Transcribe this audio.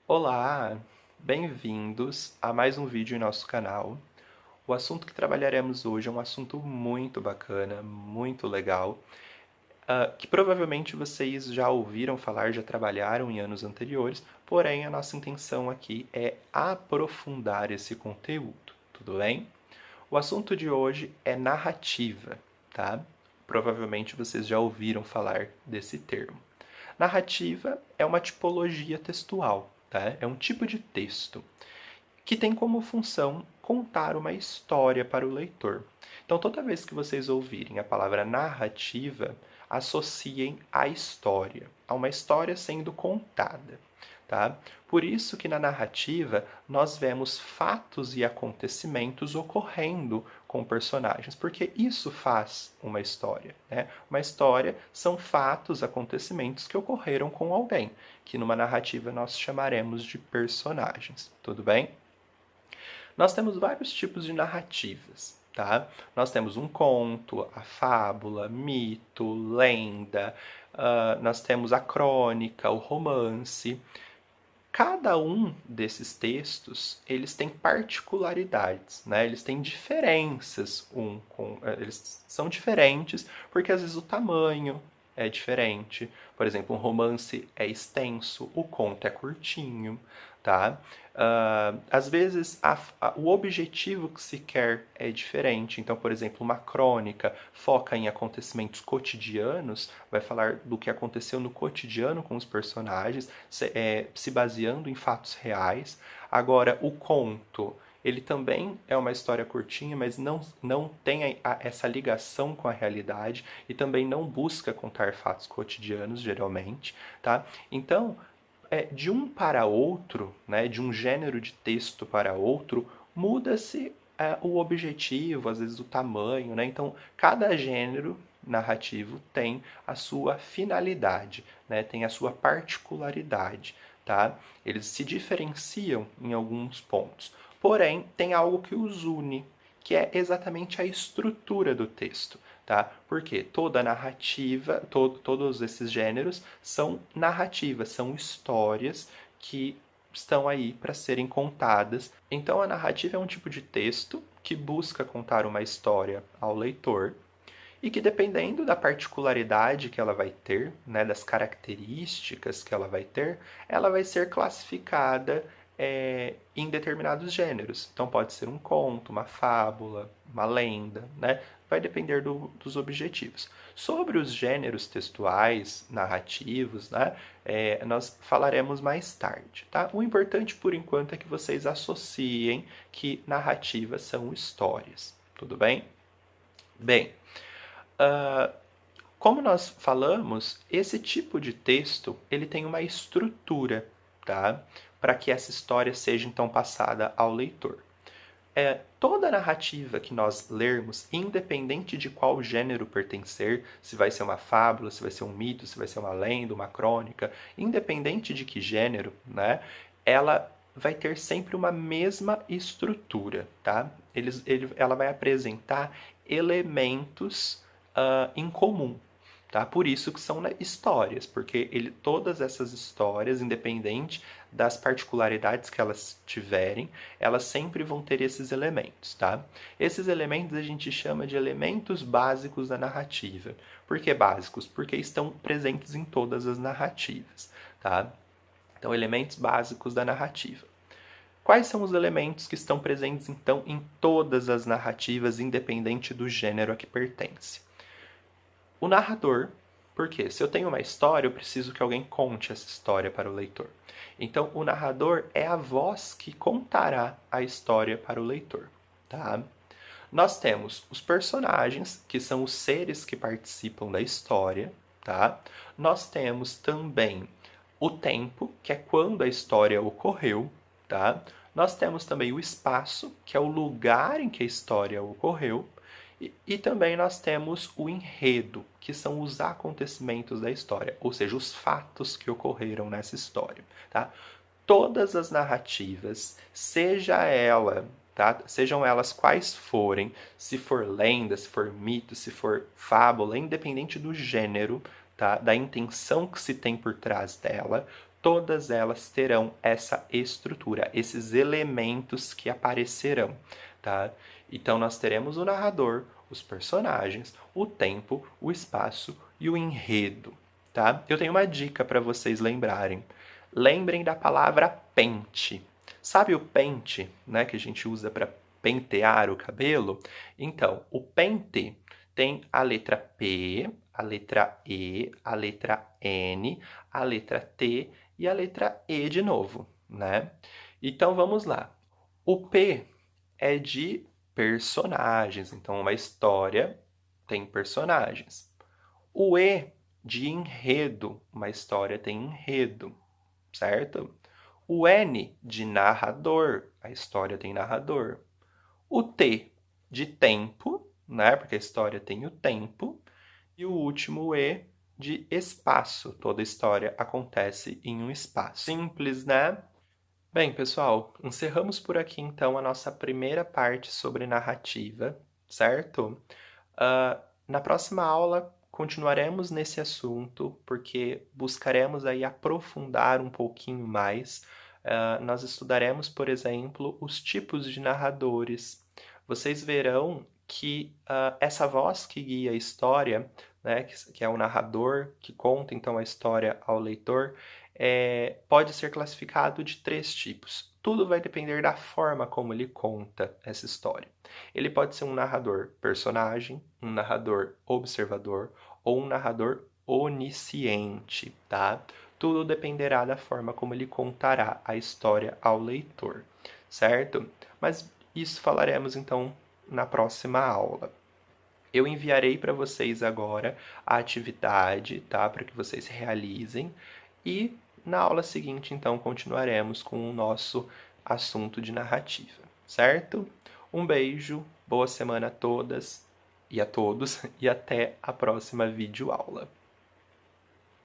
Olá, bem-vindos a mais um vídeo em nosso canal. O assunto que trabalharemos hoje é um assunto muito bacana, muito legal, que provavelmente vocês já ouviram falar, já trabalharam em anos anteriores, porém a nossa intenção aqui é aprofundar esse conteúdo, tudo bem? O assunto de hoje é narrativa, tá? Provavelmente vocês já ouviram falar desse termo. Narrativa é uma tipologia textual, tá? É um tipo de texto que tem como função contar uma história para o leitor. Então, toda vez que vocês ouvirem a palavra narrativa, associem a história, a uma história sendo contada, tá? Por isso que na narrativa nós vemos fatos e acontecimentos ocorrendo com personagens, porque isso faz uma história, né? Uma história são fatos, acontecimentos que ocorreram com alguém, que numa narrativa nós chamaremos de personagens, tudo bem? Nós temos vários tipos de narrativas, tá? Nós temos um conto, a fábula, mito, lenda, nós temos a crônica, o romance. Cada um desses textos, eles têm particularidades, né? Eles têm diferenças eles são diferentes porque às vezes o tamanho é diferente. Por exemplo, um romance é extenso, o conto é curtinho, tá? Às vezes o objetivo que se quer é diferente. Então, por exemplo, uma crônica foca em acontecimentos cotidianos, vai falar do que aconteceu no cotidiano com os personagens, se baseando em fatos reais. Agora, o conto, ele também é uma história curtinha, mas não tem essa ligação com a realidade e também não busca contar fatos cotidianos, geralmente, tá? Então, de um para outro, né, de um gênero de texto para outro, muda-se o objetivo, às vezes o tamanho, né? Então, cada gênero narrativo tem a sua finalidade, né? Tem a sua particularidade, tá? Eles se diferenciam em alguns pontos. Porém, tem algo que os une, que é exatamente a estrutura do texto, tá? Porque toda narrativa, todos esses gêneros são narrativas, são histórias que estão aí para serem contadas. Então, a narrativa é um tipo de texto que busca contar uma história ao leitor e que, dependendo da particularidade que ela vai ter, né, das características que ela vai ter, ela vai ser classificada em determinados gêneros. Então, pode ser um conto, uma fábula, uma lenda, né? Vai depender dos objetivos. Sobre os gêneros textuais, narrativos, né? Nós falaremos mais tarde, tá? O importante, por enquanto, é que vocês associem que narrativas são histórias, tudo bem? Bem, como nós falamos, esse tipo de texto ele tem uma estrutura, tá? Para que essa história seja então passada ao leitor. Toda narrativa que nós lermos, independente de qual gênero pertencer, se vai ser uma fábula, se vai ser um mito, se vai ser uma lenda, uma crônica, independente de que gênero, né, ela vai ter sempre uma mesma estrutura, tá? Ela vai apresentar elementos em comum. Tá? Por isso que são histórias, porque todas essas histórias, independente das particularidades que elas tiverem, elas sempre vão ter esses elementos. Tá? Esses elementos a gente chama de elementos básicos da narrativa. Por que básicos? Porque estão presentes em todas as narrativas. Tá? Então, elementos básicos da narrativa. Quais são os elementos que estão presentes, então, em todas as narrativas, independente do gênero a que pertence? O narrador, porque se eu tenho uma história, eu preciso que alguém conte essa história para o leitor. Então, o narrador é a voz que contará a história para o leitor, tá? Nós temos os personagens, que são os seres que participam da história, tá? Nós temos também o tempo, que é quando a história ocorreu, tá? Nós temos também o espaço, que é o lugar em que a história ocorreu, e também nós temos o enredo, que são os acontecimentos da história, ou seja, os fatos que ocorreram nessa história, tá? Todas as narrativas, sejam elas quais forem, se for lenda, se for mito, se for fábula, independente do gênero, tá? Da intenção que se tem por trás dela, todas elas terão essa estrutura, esses elementos que aparecerão, tá? Então, nós teremos o narrador, os personagens, o tempo, o espaço e o enredo, tá? Eu tenho uma dica para vocês lembrarem. Lembrem da palavra pente. Sabe o pente, né, que a gente usa para pentear o cabelo? Então, o pente tem a letra P, a letra E, a letra N, a letra T e a letra E de novo, né? Então vamos lá. O P é de personagens, então uma história tem personagens. O E de enredo, uma história tem enredo, certo? O N de narrador, a história tem narrador. O T de tempo, né? Porque a história tem o tempo. E o último E de espaço. Toda história acontece em um espaço. Simples, né? Bem, pessoal, encerramos por aqui então a nossa primeira parte sobre narrativa, certo? Na próxima aula continuaremos nesse assunto, porque buscaremos aí aprofundar um pouquinho mais. Nós estudaremos, por exemplo, os tipos de narradores. Vocês verão que essa voz que guia a história, né, que é o narrador, que conta então a história ao leitor, pode ser classificado de 3 tipos. Tudo vai depender da forma como ele conta essa história. Ele pode ser um narrador personagem, um narrador observador ou um narrador onisciente, tá? Tudo dependerá da forma como ele contará a história ao leitor, certo? Mas isso falaremos então na próxima aula. Eu enviarei para vocês agora a atividade, tá? Para que vocês realizem. E na aula seguinte, então, continuaremos com o nosso assunto de narrativa, certo? Um beijo, boa semana a todas e a todos, e até a próxima videoaula.